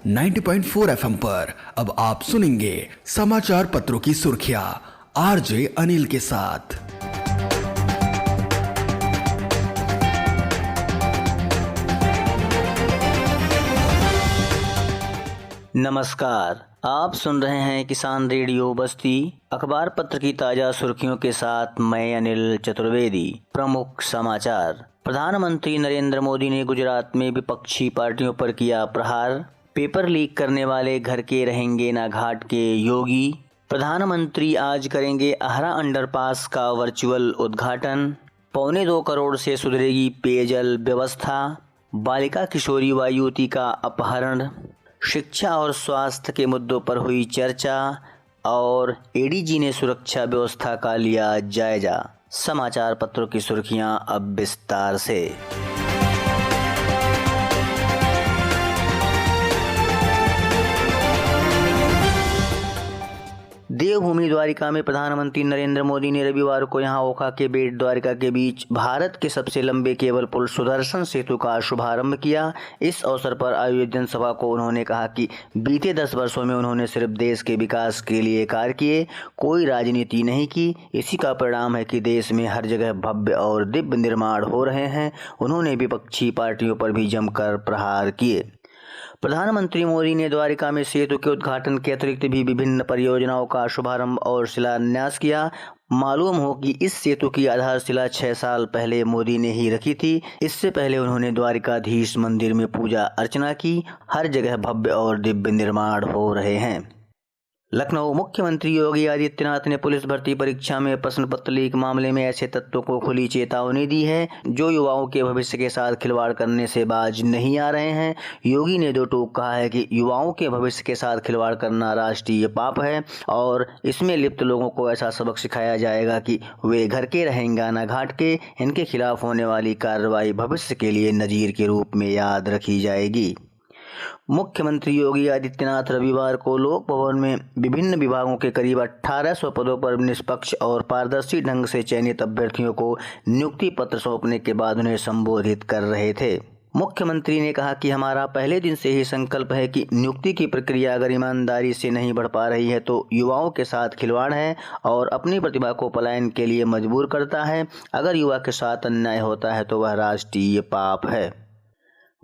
90.4 FM पर अब आप सुनेंगे समाचार पत्रों की सुर्खियां आरजे अनिल के साथ। नमस्कार, आप सुन रहे हैं किसान रेडियो बस्ती अखबार पत्र की ताजा सुर्खियों के साथ मैं अनिल चतुर्वेदी। प्रमुख समाचार। प्रधानमंत्री नरेंद्र मोदी ने गुजरात में विपक्षी पार्टियों पर किया प्रहार। पेपर लीक करने वाले घर के रहेंगे ना घाट के योगी। प्रधानमंत्री आज करेंगे आहरा अंडरपास का वर्चुअल उद्घाटन। 2.25 करोड़ से सुधरेगी पेयजल व्यवस्था। बालिका किशोरी व युवती का अपहरण। शिक्षा और स्वास्थ्य के मुद्दों पर हुई चर्चा और एडीजी ने सुरक्षा व्यवस्था का लिया जायजा। समाचार पत्रों की सुर्खियां अब विस्तार से। देवभूमि द्वारिका में प्रधानमंत्री नरेंद्र मोदी ने रविवार को यहां ओखा के बेट द्वारिका के बीच भारत के सबसे लंबे केबल पुल सुदर्शन सेतु का शुभारंभ किया। इस अवसर पर आयोजित जनसभा को उन्होंने कहा कि बीते 10 वर्षों में उन्होंने सिर्फ देश के विकास के लिए कार्य किए, कोई राजनीति नहीं की। इसी का परिणाम है कि देश में हर जगह भव्य और दिव्य निर्माण हो रहे हैं। उन्होंने विपक्षी पार्टियों पर भी जमकर प्रहार किए। प्रधानमंत्री मोदी ने द्वारिका में सेतु के उद्घाटन के अतिरिक्त भी विभिन्न परियोजनाओं का शुभारंभ और शिलान्यास किया। मालूम हो कि इस सेतु की आधारशिला 6 साल पहले मोदी ने ही रखी थी। इससे पहले उन्होंने द्वारिकाधीश मंदिर में पूजा अर्चना की। हर जगह भव्य और दिव्य निर्माण हो रहे हैं। लखनऊ। मुख्यमंत्री योगी आदित्यनाथ ने पुलिस भर्ती परीक्षा में प्रश्न पत्र लीक मामले में ऐसे तत्वों को खुली चेतावनी दी है जो युवाओं के भविष्य के साथ खिलवाड़ करने से बाज नहीं आ रहे हैं। योगी ने दो टूक कहा है कि युवाओं के भविष्य के साथ खिलवाड़ करना राष्ट्रीय पाप है और इसमें लिप्त लोगों को ऐसा सबक सिखाया जाएगा कि वे घर के रहेंगे ना घाट के। इनके खिलाफ होने वाली कार्रवाई भविष्य के लिए नजीर के रूप में याद रखी जाएगी। मुख्यमंत्री योगी आदित्यनाथ रविवार को लोक भवन में विभिन्न विभागों के करीब 1800 पदों पर निष्पक्ष और पारदर्शी ढंग से चयनित अभ्यर्थियों को नियुक्ति पत्र सौंपने के बाद उन्हें संबोधित कर रहे थे। मुख्यमंत्री ने कहा कि हमारा पहले दिन से ही संकल्प है कि नियुक्ति की प्रक्रिया अगर ईमानदारी से नहीं बढ़ पा रही है तो युवाओं के साथ खिलवाड़ है और अपनी प्रतिभा को पलायन के लिए मजबूर करता है। अगर युवा के साथ अन्याय होता है तो वह राष्ट्रीय पाप है।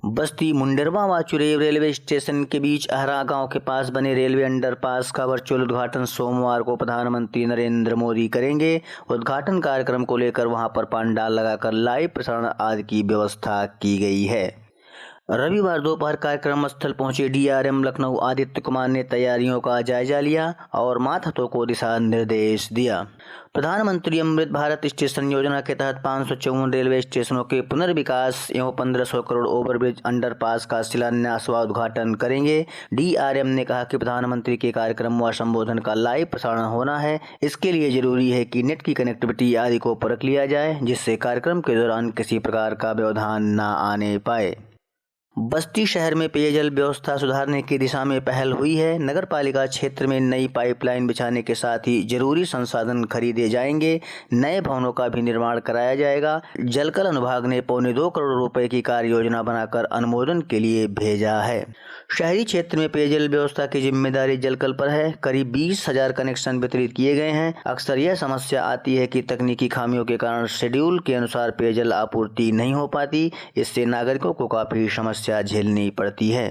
बस्ती मुंडेरवा व चुरेव रेलवे स्टेशन के बीच आहरा गांव के पास बने रेलवे अंडरपास का वर्चुअल उद्घाटन सोमवार को प्रधानमंत्री नरेंद्र मोदी करेंगे। उद्घाटन कार्यक्रम को लेकर वहां पर पंडाल लगाकर लाइव प्रसारण आदि की व्यवस्था की गई है। रविवार दोपहर कार्यक्रम स्थल पहुंचे डीआरएम लखनऊ आदित्य कुमार ने तैयारियों का जायजा लिया और मातहतों को दिशा निर्देश दिया। प्रधानमंत्री अमृत भारत स्टेशन योजना के तहत 554 रेलवे स्टेशनों के पुनर्विकास एवं 1500 करोड़ ओवरब्रिज अंडरपास का शिलान्यास व उद्घाटन करेंगे। डीआरएम ने कहा कि प्रधानमंत्री के कार्यक्रम व संबोधन का लाइव प्रसारण होना है। इसके लिए जरूरी है कि नेट की कनेक्टिविटी आदि को परख लिया जाए जिससे कार्यक्रम के दौरान किसी प्रकार का व्यवधान न आने पाए। बस्ती शहर में पेयजल व्यवस्था सुधारने की दिशा में पहल हुई है। नगर पालिका क्षेत्र में नई पाइपलाइन बिछाने के साथ ही जरूरी संसाधन खरीदे जाएंगे। नए भवनों का भी निर्माण कराया जाएगा। जलकल अनुभाग ने 2.25 करोड़ रुपए की कार्य योजना बनाकर अनुमोदन के लिए भेजा है। शहरी क्षेत्र में पेयजल व्यवस्था की जिम्मेदारी जलकल पर है। करीब 20,000 कनेक्शन वितरित किए गए हैं। अक्सर यह समस्या आती है कि तकनीकी खामियों के कारण शेड्यूल के अनुसार पेयजल आपूर्ति नहीं हो पाती। इससे नागरिकों को काफी समस्या झेलनी पड़ती है।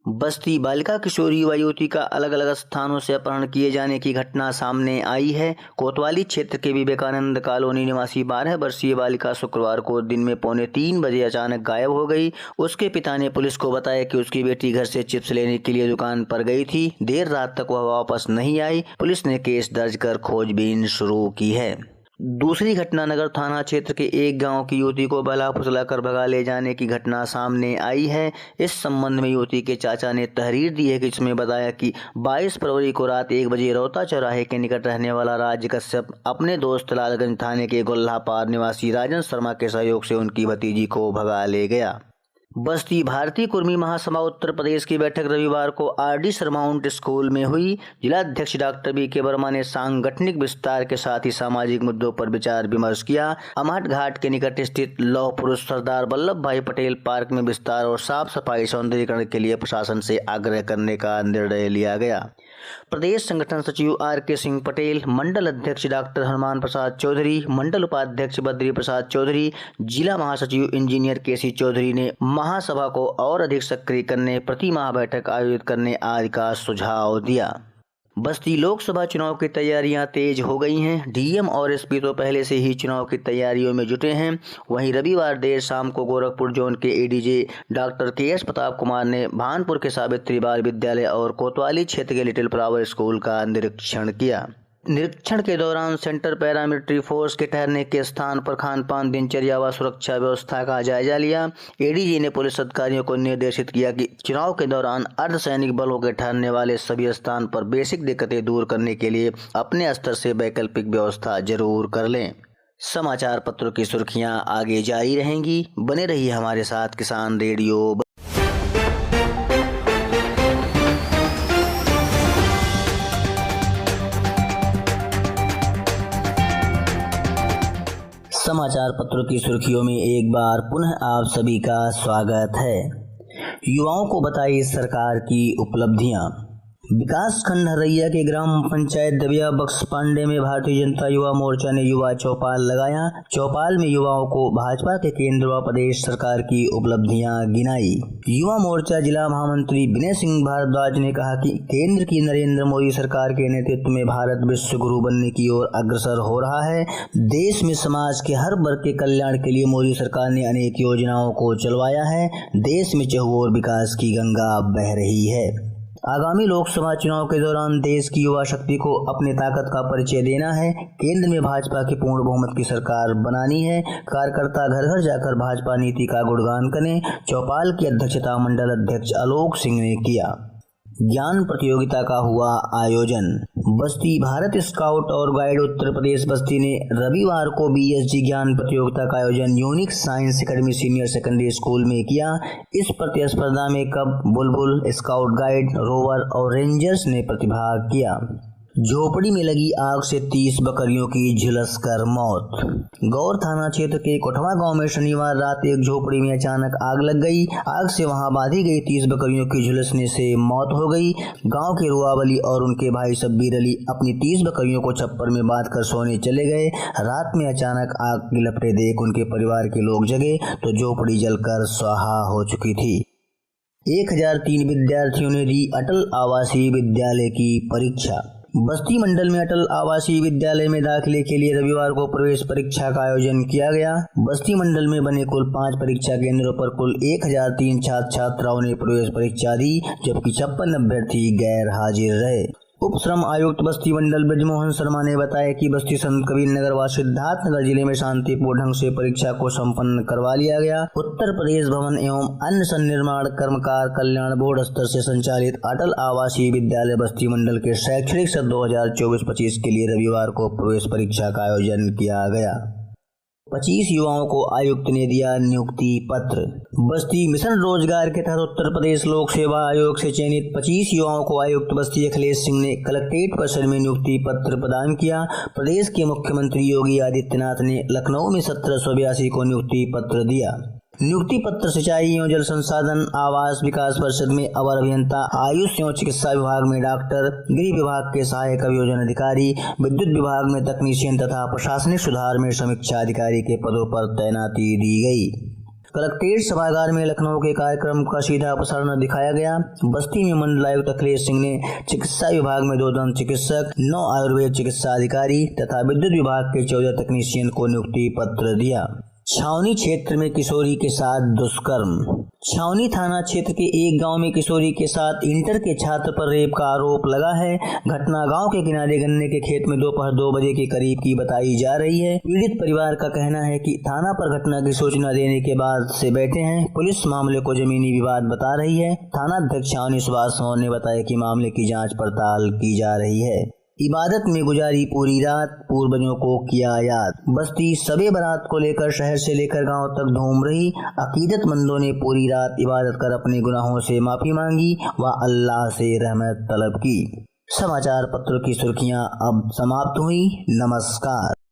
बस्ती बालिका किशोरी व युवती का अलग अलग स्थानों से अपहरण किए जाने की घटना सामने आई है। कोतवाली क्षेत्र के विवेकानंद कॉलोनी निवासी 12 वर्षीय बालिका शुक्रवार को दिन में 2:45 बजे अचानक गायब हो गई। उसके पिता ने पुलिस को बताया कि उसकी बेटी घर से चिप्स लेने के लिए दुकान पर गई थी। देर रात तक वह वापस नहीं आई। पुलिस ने केस दर्ज कर खोजबीन शुरू की है। दूसरी घटना नगर थाना क्षेत्र के एक गांव की युवती को बहला फुसलाकर भगा ले जाने की घटना सामने आई है। इस संबंध में युवती के चाचा ने तहरीर दी है कि इसमें बताया कि 22 फरवरी को रात 1 बजे रौता चौराहे के निकट रहने वाला राज्य कश्यप अपने दोस्त लालगंज थाने के गोल्हापार निवासी राजन शर्मा के सहयोग से उनकी भतीजी को भगा ले गया। बस्ती भारतीय कुर्मी महासभा उत्तर प्रदेश की बैठक रविवार को आरडी सरमाउंट स्कूल में हुई। जिलाध्यक्ष डॉक्टर बी.के. वर्मा ने सांगठनिक विस्तार के साथ ही सामाजिक मुद्दों पर विचार विमर्श किया। अमहट घाट के निकट स्थित लौह पुरुष सरदार वल्लभ भाई पटेल पार्क में विस्तार और साफ सफाई सौंदर्यीकरण के लिए प्रशासन से आग्रह करने का निर्णय लिया गया। प्रदेश संगठन सचिव आर.के. सिंह पटेल, मंडल अध्यक्ष डॉक्टर हनुमान प्रसाद चौधरी, मंडल उपाध्यक्ष बद्री प्रसाद चौधरी, जिला महासचिव इंजीनियर के.सी. चौधरी ने महासभा को और अधिक सक्रिय करने, प्रति माह बैठक आयोजित करने आदि का सुझाव दिया। बस्ती लोकसभा चुनाव की तैयारियां तेज हो गई हैं। डीएम और एसपी तो पहले से ही चुनाव की तैयारियों में जुटे हैं। वहीं रविवार देर शाम को गोरखपुर जोन के ADJ doctor KS. Pratap Kumar ने भानपुर के सावित्री बाल विद्यालय और कोतवाली क्षेत्र के लिटिल फ्लावर स्कूल का निरीक्षण किया। निरीक्षण के दौरान सेंटर पैरामिलिट्री फोर्स के ठहरने के स्थान पर खान-पान, दिनचर्या व सुरक्षा व्यवस्था का जायजा लिया। एडीजी ने पुलिस अधिकारियों को निर्देशित किया कि चुनाव के दौरान अर्धसैनिक बलों के ठहरने वाले सभी स्थान पर बेसिक दिक्कतें दूर करने के लिए अपने स्तर से वैकल्पिक व्यवस्था जरूर कर लें। समाचार पत्रों की सुर्खियां आगे जारी रहेंगी। बने रहिए हमारे साथ किसान रेडियो। समाचार पत्रों की सुर्खियों में एक बार पुनः आप सभी का स्वागत है। युवाओं को बताई सरकार की उपलब्धियां। विकास खंड हरैया के ग्राम पंचायत दबिया बख्श पांडे में भारतीय जनता युवा मोर्चा ने युवा चौपाल लगाया। चौपाल में युवाओं को भाजपा के केंद्र व प्रदेश सरकार की उपलब्धियां गिनाई। युवा मोर्चा जिला महामंत्री विनय सिंह भारद्वाज ने कहा कि केंद्र की नरेंद्र मोदी सरकार के नेतृत्व में भारत विश्व गुरु बनने की ओर अग्रसर हो रहा है। देश में समाज के हर वर्ग के कल्याण के लिए मोदी सरकार ने अनेक योजनाओं को चलवाया है। देश में चहुओर विकास की गंगा बह रही है। आगामी लोकसभा चुनाव के दौरान देश की युवा शक्ति को अपने ताकत का परिचय देना है। केंद्र में भाजपा की पूर्ण बहुमत की सरकार बनानी है। कार्यकर्ता घर घर जाकर भाजपा नीति का गुणगान करें। चौपाल की अध्यक्षता मंडल अध्यक्ष आलोक सिंह ने किया। ज्ञान प्रतियोगिता का हुआ आयोजन। बस्ती भारत स्काउट और गाइड उत्तर प्रदेश बस्ती ने रविवार को बीएसजी ज्ञान प्रतियोगिता का आयोजन unique science academy senior secondary school में किया। इस प्रतिस्पर्धा में कब, बुलबुल, स्काउट गाइड, रोवर और रेंजर्स ने प्रतिभाग किया। झोपड़ी में लगी आग से 30 बकरियों की झुलसकर मौत। गौर थाना क्षेत्र के कोठवा गांव में शनिवार रात एक झोपड़ी में अचानक आग लग गई। आग से वहां बांधी गई 30 बकरियों की झुलसने से मौत हो गई। गांव के रुआवली और उनके भाई शब्बीर अली अपनी 30 बकरियों को छप्पर में बांधकर सोने चले गए। रात में अचानक आग की लपटें देख उनके परिवार के लोग जगे तो झोपड़ी जलकर स्वाहा हो चुकी थी। 1003 विद्यार्थियों ने दी अटल आवासीय विद्यालय की परीक्षा। बस्ती मंडल में अटल आवासीय विद्यालय में दाखिले के लिए रविवार को प्रवेश परीक्षा का आयोजन किया गया। बस्ती मंडल में बने कुल 5 परीक्षा केंद्रों पर कुल 1003 छात्र छात्राओं ने प्रवेश परीक्षा दी, जबकि 56 अभ्यर्थी गैर हाजिर रहे। उप श्रम आयुक्त बस्ती मंडल ब्रजमोहन शर्मा ने बताया कि बस्ती संत कबीर नगर व सिद्धार्थनगर जिले में शांतिपूर्ण ढंग से परीक्षा को संपन्न करवा लिया गया। उत्तर प्रदेश भवन एवं अन्य सन्निर्माण कर्मकार कल्याण बोर्ड स्तर से संचालित अटल आवासीय विद्यालय बस्ती मंडल के शैक्षणिक सत्र 2024-25 के लिए रविवार को प्रवेश परीक्षा का आयोजन किया गया। 25 युवाओं को आयुक्त ने दिया नियुक्ति पत्र। बस्ती मिशन रोजगार के तहत उत्तर प्रदेश लोक सेवा आयोग से चयनित 25 युवाओं को आयुक्त बस्ती अखिलेश सिंह ने कलेक्ट्रेट परिसर में नियुक्ति पत्र प्रदान किया। प्रदेश के मुख्यमंत्री योगी आदित्यनाथ ने लखनऊ में 1782 को नियुक्ति पत्र दिया। नियुक्ति पत्र सिंचाई एवं जल संसाधन आवास विकास परिषद में अवर अभियंता, आयुष एवं चिकित्सा विभाग में डॉक्टर, गृह विभाग के सहायक अभियोजन अधिकारी, विद्युत विभाग में तकनीशियन तथा प्रशासनिक सुधार में समीक्षा अधिकारी के पदों पर तैनाती दी गई। कलेक्ट्रेट सभागार में लखनऊ के कार्यक्रम का सीधा प्रसारण दिखाया गया। बस्ती में मंडलायुक्त अखिलेश सिंह ने चिकित्सा विभाग में 2 दंत चिकित्सक, 9 आयुर्वेद चिकित्सा अधिकारी तथा विद्युत विभाग के 14 तकनीशियन को नियुक्ति पत्र दिया। छावनी क्षेत्र में किशोरी के साथ दुष्कर्म। छावनी थाना क्षेत्र के एक गांव में किशोरी के साथ इंटर के छात्र पर रेप का आरोप लगा है। घटना गांव के किनारे गन्ने के खेत में दोपहर 2 बजे के करीब की बताई जा रही है। पीड़ित परिवार का कहना है कि थाना पर घटना की सूचना देने के बाद से बैठे हैं। पुलिस मामले को जमीनी विवाद बता रही है। थाना अध्यक्ष छावनी सुभाष मोहन ने बताया कि मामले की जाँच पड़ताल की जा रही है। इबादत में गुजारी पूरी रात, पूर्वजों को किया याद। बस्ती सबे बारात को लेकर शहर से लेकर गांव तक धूम रही। अकीदतमंदों ने पूरी रात इबादत कर अपने गुनाहों से माफी मांगी व अल्लाह से रहमत तलब की। समाचार पत्रों की सुर्खियां अब समाप्त हुई। नमस्कार।